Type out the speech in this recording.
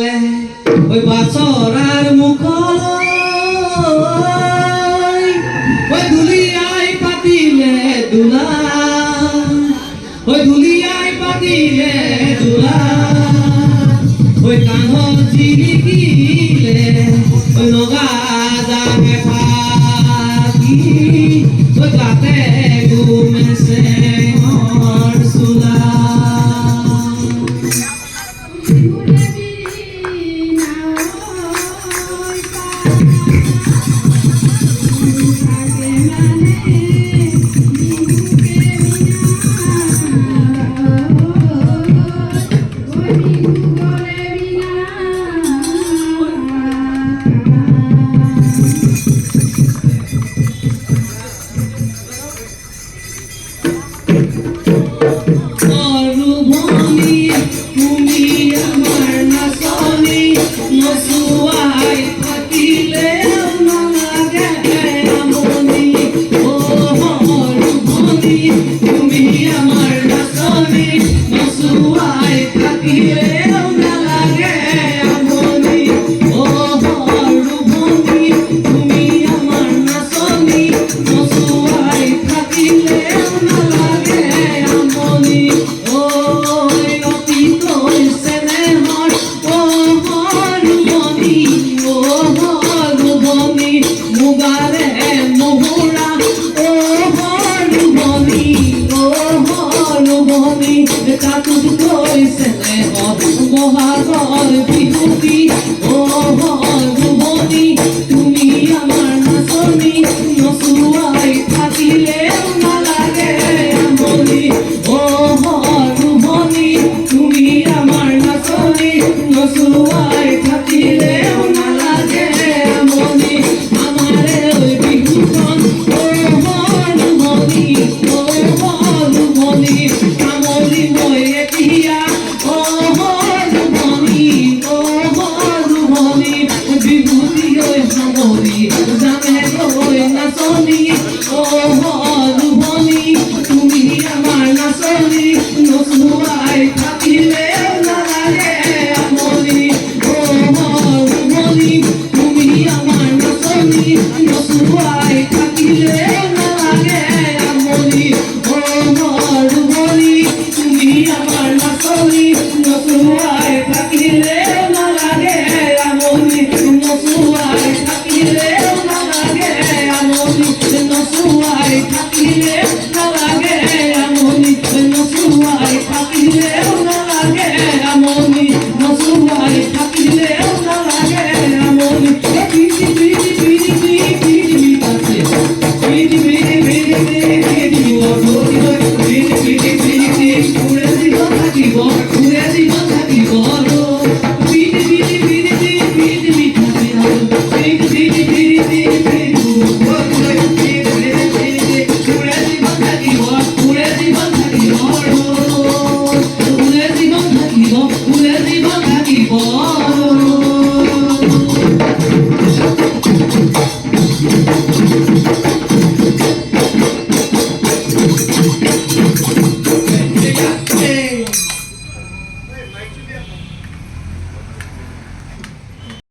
গালে ওই বাছরার মুখ ওই দুলিয়ায় পাতিলে দুলা ওই দুলিয়ায় পাতিলে দুলা ওই কাঁধর জিলিকিলে ওই নগা জাগে ফাঁকি ওই গাতে ঘুমেছে মর সুলা মহাগর বিহুতি ও ভগবতী তুমি আমার নাচনি নচুয়াই থাকিলে নালাগে আমনি ও ভগবতী তুমি আমার নাচনি নচুয়াই থাকিলে